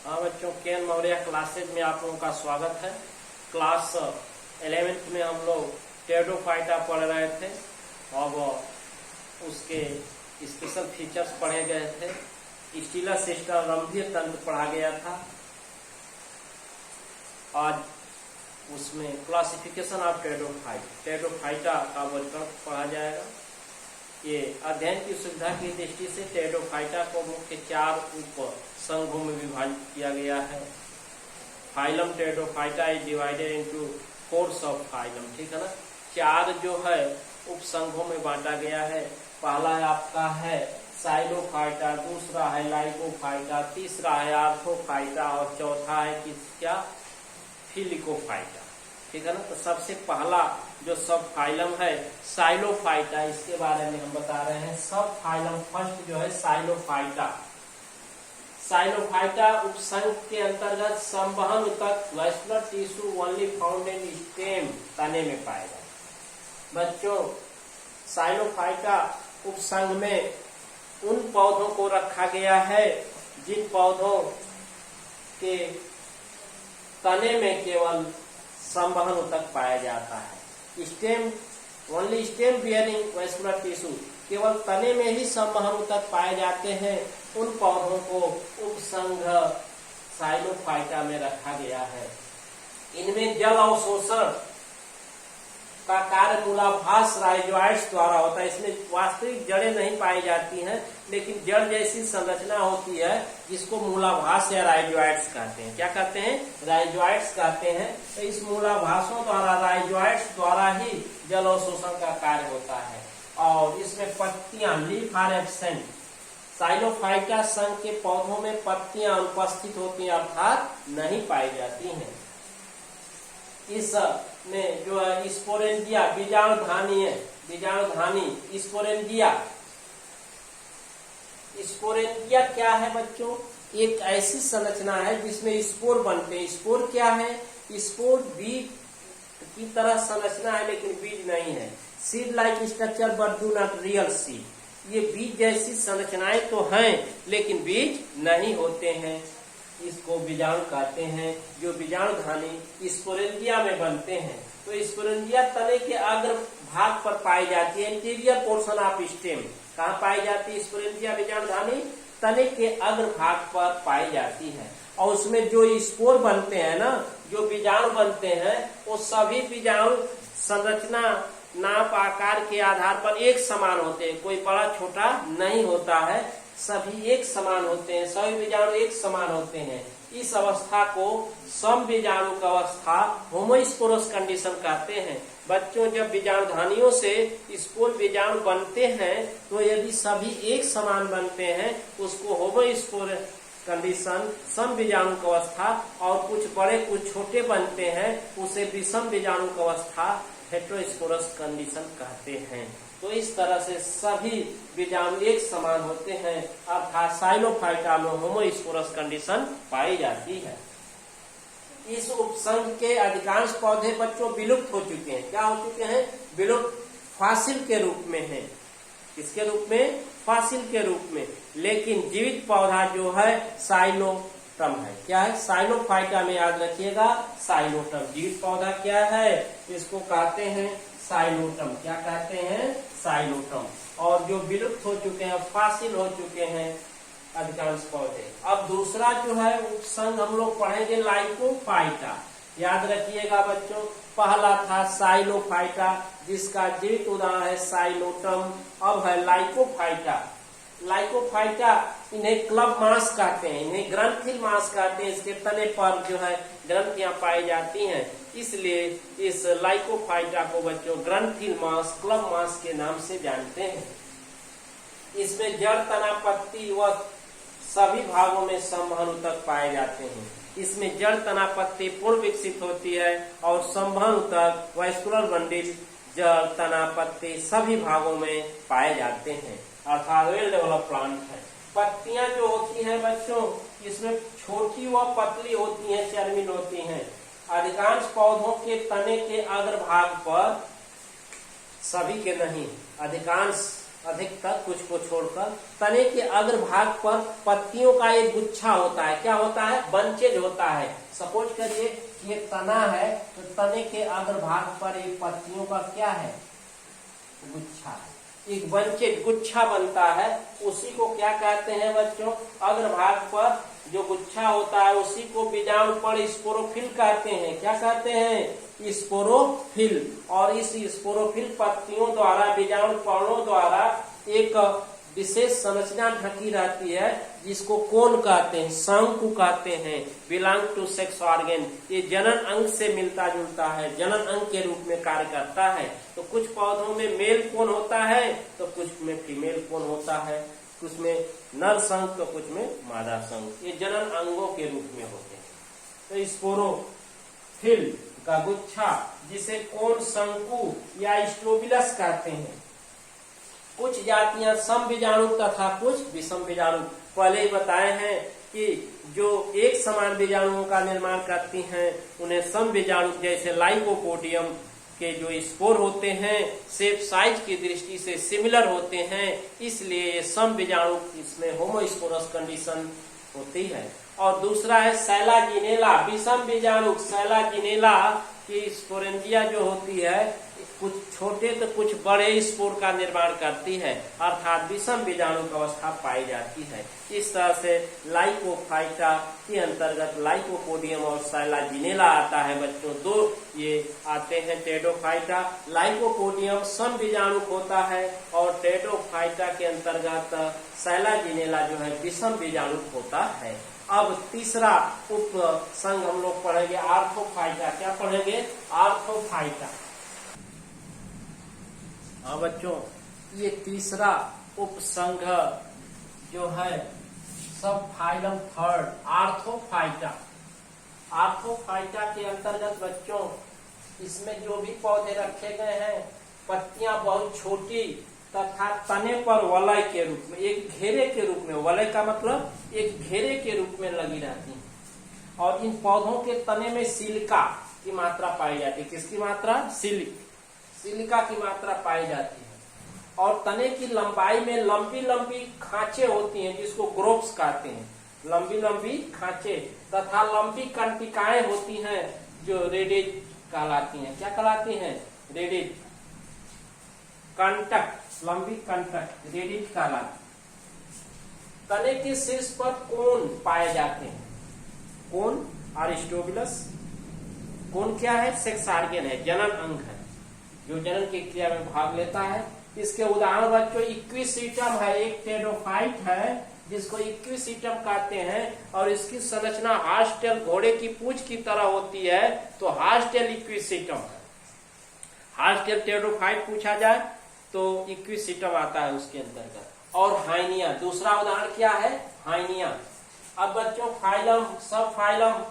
हाँ बच्चों, KN Maurya classes में आप लोगों का स्वागत है। क्लास 11th में हम लोग टेरिडोफाइटा पढ़ रहे थे और उसके स्पेशल फीचर्स पढ़े गए थे। स्टीलर सिस्टम रंध्रीय तंत्र पढ़ा गया था। आज उसमें क्लासिफिकेशन ऑफ टेरिडोफाइटा का वर्गीकरण पढ़ा जाएगा। ये अध्ययन की सुविधा की दृष्टि से टेरिडोफाइटा को मुख्य 4 उप संघों में विभाजित किया गया है। Phylum pteridophyta is divided into course of phylum, ठीक है ना। 4 जो है उप संघों में बांटा गया है। पहला है आपका है साइलोफाइटा, दूसरा है लाइकोफाइटा, तीसरा है आर्थोफाइटा और चौथा है क्या फिलिकोफाइटा, ठीक है ना। तो सबसे पहला जो सब फाइलम है साइलोफाइटा, इसके बारे में हम बता रहे हैं। सब फाइलम फर्स्ट जो है साइलोफाइटा। साइलोफाइटा उपसंघ के अंतर्गत संवहन ऊतक vascular tissue only found in stem, तने में पाएगा। बच्चों, साइलोफाइटा उपसंघ में उन पौधों को रखा गया है जिन पौधों के तने में केवल संवहन ऊतक पाया जाता है। Stem only stem bearing vascular tissue, केवल तने में ही संवहन ऊतक पाए जाते हैं। उन पौधों को उपसंघ साइलोफाइटा में रखा गया है। इनमें जल अवशोषण का कार्य मूलाभास राइजोइड्स द्वारा होता है। इसमें वास्तविक जड़ें नहीं पाई जाती हैं, लेकिन जड़ जैसी संरचना होती है जिसको मूलाभास या राइजोइड्स कहते हैं। क्या कहते हैं? राइजोइड्स कहते हैं। तो इस मूलाभासों द्वारा, राइजोइड्स द्वारा ही जल अवशोषण का कार्य होता है। और इसमें पत्तियां, लीफ आर एब्सेंट। साइलोफाइटा संघ के पौधों में पत्तियां अनुपस्थित होती हैं, अर्थात नहीं पाई जाती हैं। इस में जो है स्पोरेंजिया, बीजाणुधानी है, बीजाणुधानी स्पोरेंजिया। स्पोरेंजिया क्या है बच्चों? एक ऐसी संरचना है जिसमें स्पोर बनते हैं। स्पोर क्या है? स्पोर बीज की तरह संरचना है लेकिन बीज नहीं है। Seed like structure but do not real seed. ये बीज जैसी संरचनाएं तो हैं लेकिन बीज नहीं होते हैं। इसको बीजाणु कहते हैं, जो बीजाणुधानी स्पोरेंजिया में बनते हैं। तो स्पोरेंजिया तने के अग्र भाग पर पाई जाती है। इंटीरियर पोर्शन ऑफ स्टेम कहाँ पाई जाती है? स्पोरेंजिया बीजाणुधानी तने के अग्र भाग पर पाई जाती है। और उसमें जो स्पोर बनते हैं ना, जो बीजाणु बनते हैं, वो सभी बीजाणु संरचना, नाप, आकार के आधार पर एक समान होते हैं। कोई बड़ा छोटा नहीं होता है, सभी एक समान होते हैं। सभी बीजाणु एक समान होते हैं। इस अवस्था को सम बीजाणु का अवस्था, होमोस्पोरस कंडीशन कहते हैं। बच्चों, जब बीजाणुधानियों से स्पोर बीजाणु बनते हैं तो यदि सभी एक समान बनते हैं उसको होमोस्पोरस कंडीशन, सम बीजाणु का अवस्था, और कुछ बड़े कुछ छोटे बनते हैं उसे विषम बीजाणु का अवस्था, हेटेरोस्पोरस कंडीशन कहते हैं। तो इस तरह से सभी बीजाणु एक समान होते हैं, अर्थात साइलोफाइटा में होमोस्पोरस कंडीशन पाई जाती है। इस उपसंघ के अधिकांश पौधे बच्चों विलुप्त हो चुके हैं। क्या हो चुके हैं? विलुप्त, फासिल के रूप में है। किसके रूप में? फासिल के रूप में। लेकिन जीवित पौधा जो है साइलोटम है। क्या है? साइलोफाइटा में याद रखिएगा, साइलोटम जीवित पौधा क्या है? इसको कहते हैं साइलोटम। क्या कहते हैं? साइलोटम। और जो विलुप्त हो चुके हैं, फासिल हो चुके हैं अधिकांश पौधे। अब दूसरा जो है उपसंघ हम लोग पढ़ेंगे लाइकोफाइटा। याद रखिएगा बच्चों, पहला था साइलोफाइटा जिसका जीवित उदाहरण है साइलोटम। अब है लाइकोफाइटा। लाइकोफाइटा, इन्हें क्लब मास कहते हैं, इन्हें ग्रंथिल मास कहते हैं। इसके तने पर जो है ग्रंथियां पाई जाती हैं, इसलिए इस लाइकोफाइटा को बच्चों ग्रंथिल मास, क्लब मास के नाम से जानते हैं। इसमें जड़, तना, पत्ती व सभी भागों में संवहन ऊतक पाए जाते हैं। इसमें जड़, तना, पत्ती पूर्ण विकसित होती है और संवहन ऊतक, वैस्कुलर बंडल, जड़, तना, पत्ती सभी भागों में पाए जाते हैं, अर्थात वेल डेवलप प्लांट है। पत्तियां जो होती हैं बच्चों, इसमें छोटी व पतली होती हैं, चर्मिल होती हैं। अधिकांश पौधों के तने के अग्र भाग पर, सभी के नहीं, अधिकांश अधिकतर कुछ को छोड़कर। तने के अग्रभाग पर पत्तियों का एक गुच्छा होता है। क्या होता है? बंचेज होता है। सपोज करिए कि ये तना है, तो तने के अग्रभाग पर एक पत्तियों का क्या है? गुच्छा है। एक बंचेज गुच्छा बनता है, उसी को क्या कहते हैं बच्चों? अग्रभाग पर जो गुच्छा होता है उसी को बीजाणुपर्ण स्पोरोफिल कहते हैं। क्या कहते हैं? स्पोरोफिल। और इस स्पोरोफिल पत्तियों द्वारा, बीजाणुपर्णों द्वारा एक विशेष संरचना ढकी रहती है, जिसको कोन कहते हैं, शंकु कहते हैं। Belong to sex organ. ये जनन अंग से मिलता जुलता है, जनन अंग के रूप में कार्य करता है। तो कुछ पौधों में मेल कोन होता है, तो कुछ में फीमेल कोन होता है, कुछ में नर शंख, तो कुछ में मादा शंख। ये जनन अंगों के रूप में होते हैं। तो स्पोरोफिल का गुच्छा, जिसे कोन, शंकु या स्ट्रोबिलस कहते हैं। कुछ जातियां समबीजाणु तथा कुछ विषम बीजाणु। पहले ही बताए हैं कि जो एक समान बीजाणुओं का निर्माण करती हैं उन्हें समबीजाणु, जैसे लाइकोपोडियम के जो स्पोर होते हैं शेप साइज की दृष्टि से सिमिलर होते हैं, इसलिए ये समबीजाणु, इसमें होमोस्पोरस कंडीशन होती है। और दूसरा है सैलाजिनेला, विषम बीजाणु। सैलाजिनेला की स्पोरेंजिया जो होती है, कुछ छोटे तो कुछ बड़े स्पोर का निर्माण करती है, अर्थात विषम बीजाणु की अवस्था पाई जाती है। इस तरह से लाइकोफाइटा के अंतर्गत लाइकोपोडियम और सैलाजिनेला आता है बच्चों। दो ये आते हैं टेडोफाइटा। लाइकोपोडियम सम बीजाणु होता है और टेडोफाइटा के अंतर्गत सैलाजिनेला जो है विषम बीजाणु होता है। अब तीसरा उप संघ हम लोग पढ़ेंगे आर्थोफाइटा। क्या पढ़ेंगे? आर्थोफाइटा। हाँ बच्चों, ये तीसरा उपसंघ जो है सब फाइलम थर्ड, आर्थोफाइटा। आर्थोफाइटा के अंतर्गत बच्चों इसमें जो भी पौधे रखे गए हैं, पत्तियां बहुत छोटी तथा तने पर वलय के रूप में, एक घेरे के रूप में, वलय का मतलब एक घेरे के रूप में लगी रहती है। और इन पौधों के तने में सिलिका की मात्रा पाई जाती है। किसकी मात्रा? सिलिका की मात्रा पाई जाती है। और तने की लंबाई में लंबी लंबी खांचे होती हैं, जिसको ग्रोव्स कहते हैं। लंबी लंबी खांचे तथा लंबी कंटिकाएं होती हैं, जो रेडिज कहलाती हैं। क्या कहलाती हैं? रेडिज। कंटक, लंबी कंटक रेडिज कहलाती। तने के शीर्ष पर कोन पाए जाते हैं। कोन अरिस्टोबिलस। कोन क्या है? सेक्स ऑर्गन है, जनन अंग है, जो जनन की क्रिया में भाग लेता है। इसके उदाहरण बच्चों इक्विसिटम है, एक टेडोफाइट है जिसको इक्विसिटम कहते हैं, और इसकी संरचना हार्सटेल, घोड़े की पूंछ की तरह होती है, तो हार्सटेल इक्विसिटम है। हार्सटेल टेडोफाइट पूछा जाए तो इक्विसिटम आता है उसके अंतर्गत। और हाइनिया, दूसरा उदाहरण क्या है? हाइनिया। अब बच्चों फाइलम, सब फाइलम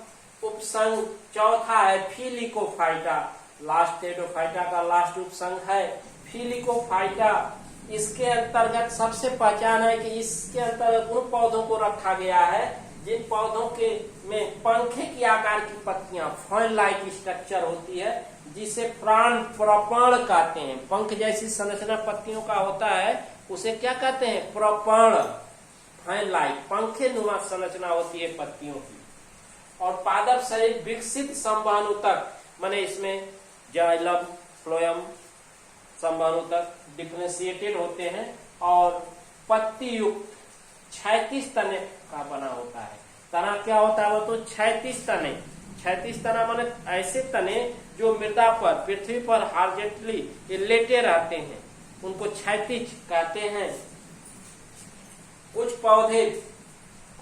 उपसंघ चौथा है फिलिकोफाइटा। लास्ट टेडोफाइटा का लास्ट उपसंघ है फिलिकोफाइटा। इसके अंतर्गत सबसे पहचान है कि इसके अंतर्गत उन पौधों को रखा गया है जिन पौधों के में पंखे की आकार की पत्तियां, फॉइन लाइक स्ट्रक्चर होती है, जिसे प्रपर्ण कहते हैं। पंख जैसी संरचना पत्तियों का होता है, उसे क्या कहते हैं? प्रपर्ण, फॉइन लाइक, पंखे नुमा संरचना होती है पत्तियों की। और पादप शरीर विकसित संवहनों तक, माने इसमें जाइलम, फ्लोएम संवहनों तक डिफरेंशिएटेड होते हैं, और पत्ती युक्त 36 तने का बना होता है। तना क्या होता है? वो तो 36 तने। 36 तना माने ऐसे तने जो मृदा पर, पृथ्वी पर हॉरिजॉन्टली लेटे रहते हैं, उनको क्षैतिज कहते हैं। कुछ पौधे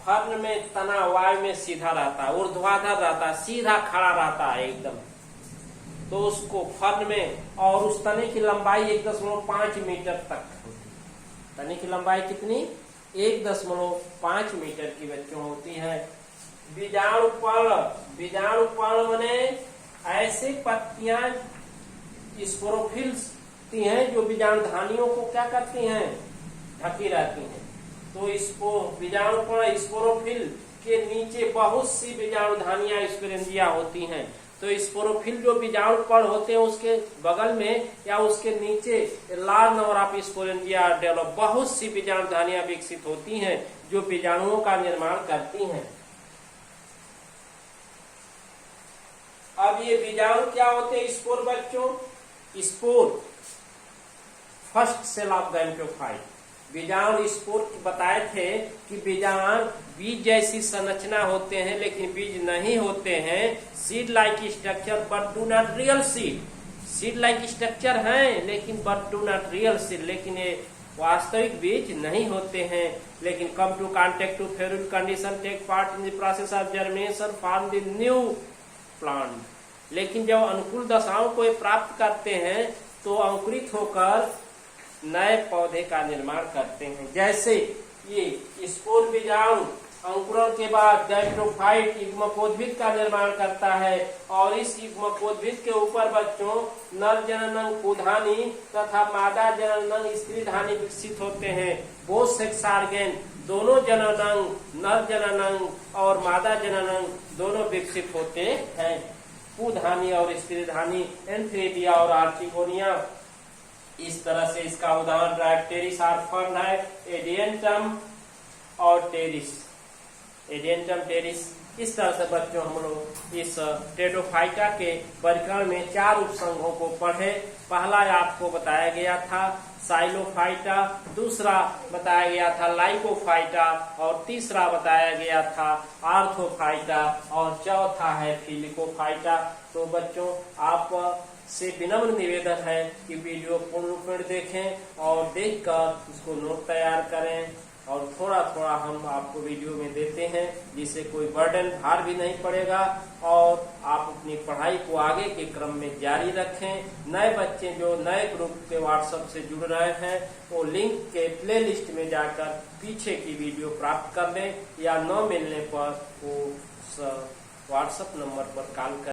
फर्न में तना वायु में सीधा रहता है, ऊर्ध्वाधर रहता है, सीधा खड़ा रहता है एकदम, तो उसको फर्न में, और उस तने की लंबाई 1.5 मीटर तक होती है। तने की लंबाई कितनी? 1.5 मीटर की बच्चों होती है। बीजाणुपर्ण, बीजाणुपर्ण माने ऐसे पत्तियां स्पोरोफिल्स हैं जो बीजाणुधानियों को क्या करती हैं? ढकी रहती हैं। तो इसको बीजाणुपर्ण स्पोरोफिल के नीचे बहुत सी बीजाणुधानियां स्पोरेंजिया होती हैं। तो स्पोरोफिल जो बीजाणु कण होते हैं उसके बगल में या उसके नीचे large number of sporangia develop, बहुत सी बीजाणु धानियां विकसित होती हैं जो बीजाणुओं का निर्माण करती हैं। अब ये बीजाणु क्या होते हैं स्पोर बच्चों? Spore first cell of gametophyte. बीजाणु स्पोर बताए थे कि बीजाणु बीज जैसी संरचना होते हैं लेकिन बीज नहीं होते हैं। Seed like structure but do not real seed. Seed like structure है लेकिन but do not real seed, लेकिन ये वास्तविक बीज नहीं होते हैं। लेकिन come to contact to favourable condition, take part in the process of germination, form the new plant. लेकिन जब अनुकूल दशाओं को ये प्राप्त करते हैं तो अंकुरित होकर नए पौधे का निर्माण करते हैं। जैसे ये स्पोर बीजाणु अंकुरण के बाद गैमेटोफाइट युग्मकोद्भिद का निर्माण करता है और इस युग्मकोद्भिद के ऊपर बच्चों नर जननांग पुधानी तथा मादा जननांग स्त्री धानी विकसित होते हैं। बोथ सेक्स ऑर्गन, दोनों जननांग, नर जननांग और मादा जननांग दोनों विकसित होते हैं। पुधानी और स्त्री धानी एंथ्रेबिया और आर्चिगोनिया। इस तरह से इसका उदाहरण ड्राइप्टेरिस और फर्न है, एडियंटम और टेरिस, एडियंटम टेरिस। इस तरह से बच्चों हम लोग इस टेरोफाइटा के वर्गीकरण में 4 उपसंघों को पढ़े। पहला आपको बताया गया था साइलोफाइटा, दूसरा बताया गया था लाइकोफाइटा और तीसरा बताया गया था आर्थोफाइटा और चौथा है फिलिकोफाइटा। तो बच्चों आप से विनम्र निवेदन है कि वीडियो पूर्ण रूप में देखें और देखकर उसको नोट तैयार करें और थोड़ा थोड़ा हम आपको वीडियो में देते हैं जिससे कोई बर्डन भार भी नहीं पड़ेगा और आप अपनी पढ़ाई को आगे के क्रम में जारी रखें। नए बच्चे जो नए ग्रुप के व्हाट्सएप से जुड़ रहे हैं वो लिंक के प्लेलिस्ट में जाकर पीछे की वीडियो प्राप्त कर लें या न मिलने पर वो व्हाट्सएप नंबर पर कॉल कर